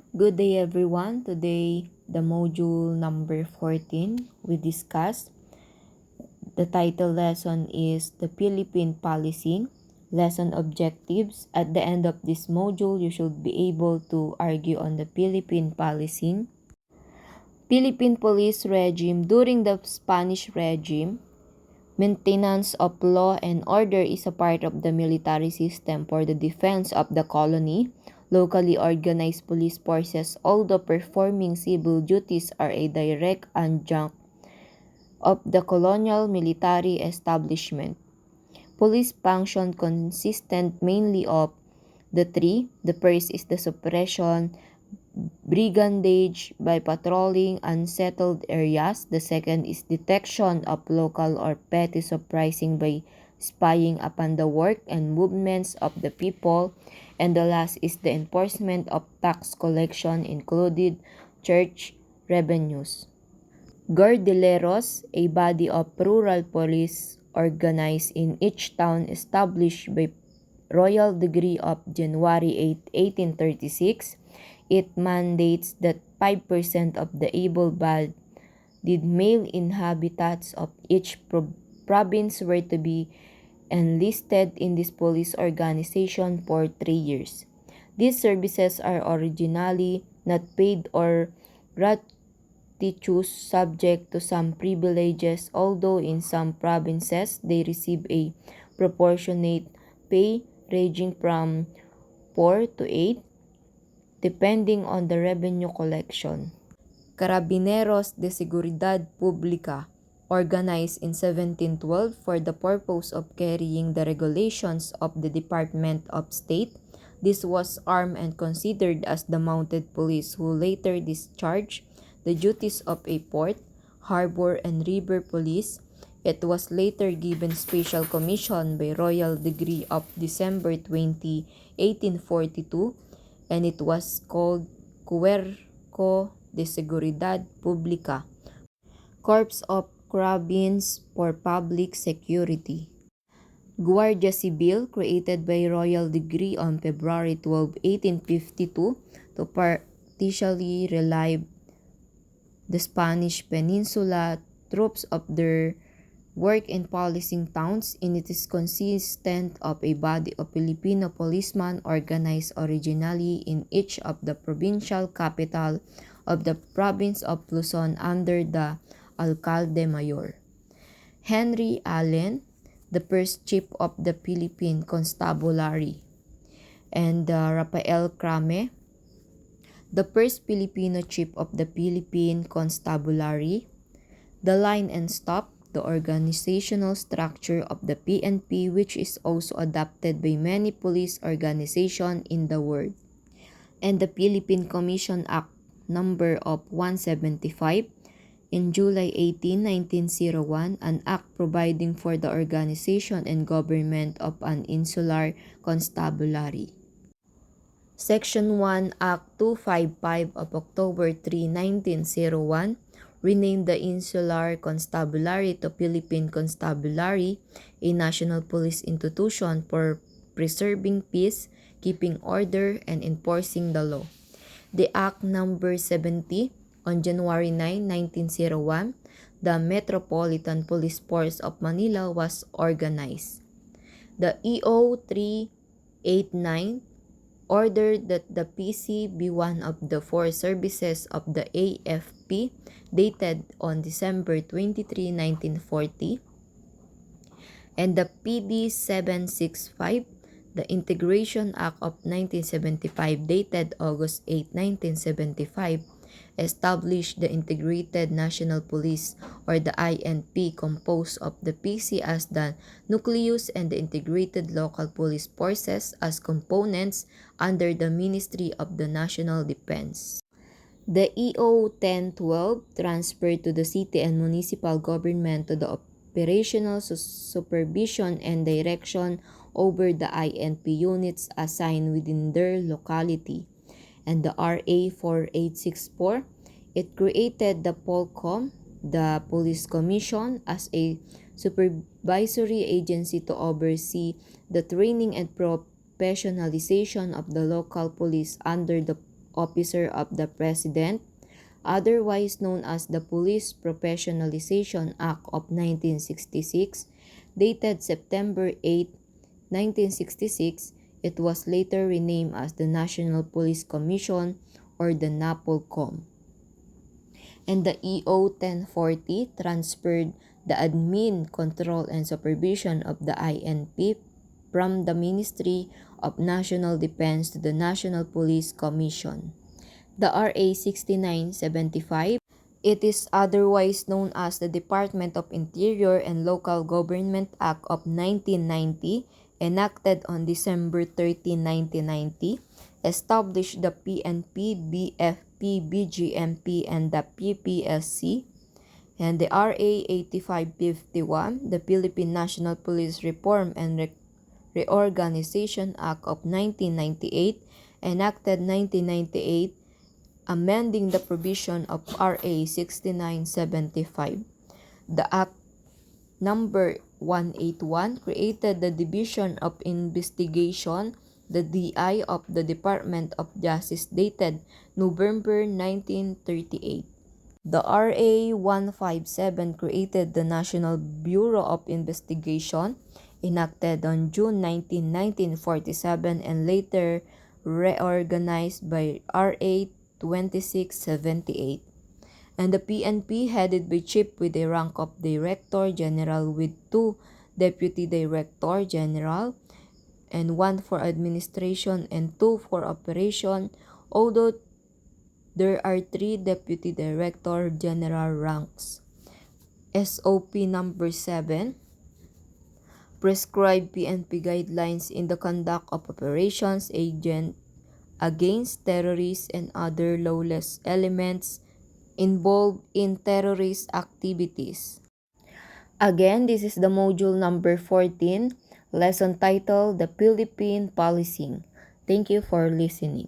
Good day everyone. Today, the module number 14, we discuss. The title lesson is The Philippine Policing, Lesson Objectives. At the end of this module, you should be able to argue on the Philippine policing. Philippine police regime. During the Spanish regime, maintenance of law and order is a part of the military system for the defense of the colony. Locally organized police forces, although performing civil duties, are a direct adjunct of the colonial military establishment. Police function consistent mainly of the three. The first is the suppression brigandage by patrolling unsettled areas. The second is detection of local or petty uprising by spying upon the work and movements of the people. And the last is the enforcement of tax collection, included church revenues. Guardileros, a body of rural police organized in each town, established by royal decree of January 8, 1836. It mandates that 5% of the able-bodied male inhabitants of each province were to be enlisted in this police organization for 3 years. These services are originally not paid or gratuitous, subject to some privileges, although in some provinces they receive a proportionate pay ranging from 4 to 8 depending on the revenue collection. Carabineros de Seguridad Pública, organized in 1712 for the purpose of carrying the regulations of the Department of State. This was armed and considered as the mounted police who later discharged the duties of a port, harbor, and river police. It was later given special commission by Royal Decree of December 20, 1842, and it was called Cuerpo de Seguridad Pública, Corps of Carabines for Public Security. Guardia Civil, created by Royal Decree on February 12, 1852 to partially relieve the Spanish Peninsula troops of their work in policing towns, and it is consistent of a body of Filipino policemen organized originally in each of the provincial capital of the province of Luzon under the Alcalde Mayor. Henry Allen, the first chief of the Philippine Constabulary, and Rafael Crame, the first Filipino chief of the Philippine Constabulary. The line and stop, the organizational structure of the PNP, which is also adopted by many police organizations in the world. And the Philippine Commission Act number of 175 in July 18, 1901, an act providing for the organization and government of an insular constabulary. Section 1, Act 255 of October 3, 1901, renamed the Insular Constabulary to Philippine Constabulary, a national police institution for preserving peace, keeping order, and enforcing the law. The Act number 70 on January 9, 1901, the Metropolitan Police Force of Manila was organized. The EO 389 ordered that the PC be one of the four services of the AFP, dated on December 23, 1940, and the PD 765, the Integration Act of 1975, dated August 8, 1975, established the Integrated National Police, or the INP, composed of the PC as the nucleus and the Integrated Local Police Forces as components under the Ministry of the National Defense. The EO 1012 transferred to the city and municipal government to the operational supervision and direction over the INP units assigned within their locality. And the RA 4864, it created the POLCOM, the Police Commission, as a supervisory agency to oversee the training and professionalization of the local police under the Officer of the President, otherwise known as the Police Professionalization Act of 1966, dated September 8, 1966. It was later renamed as the National Police Commission or the NAPOLCOM. And the EO 1040 transferred the admin, control, and supervision of the INP from the Ministry of National Defense to the National Police Commission. The RA 6975, it is otherwise known as the Department of Interior and Local Government Act of 1990, enacted on December 13, 1990, established the PNP, BFP, BGMP, and the PPSC. And the RA 8551, the Philippine National Police Reform and Reorganization Act of 1998, enacted 1998, amending the provision of RA 6975. The Act number 181 created the Division of Investigation, the DI of the Department of Justice, dated November 1938. The RA 157 created the National Bureau of Investigation, enacted on June 19, 1947, and later reorganized by RA 2678. And the PNP, headed by Chief with the rank of Director General with 2 Deputy Director General and 1 for administration and 2 for operation, although there are 3 Deputy Director General ranks. SOP number 7, prescribe PNP guidelines in the conduct of operations against terrorists and other lawless elements involved in terrorist activities. Again, this is the module number 14, lesson titled The Philippine Policing. Thank you for listening.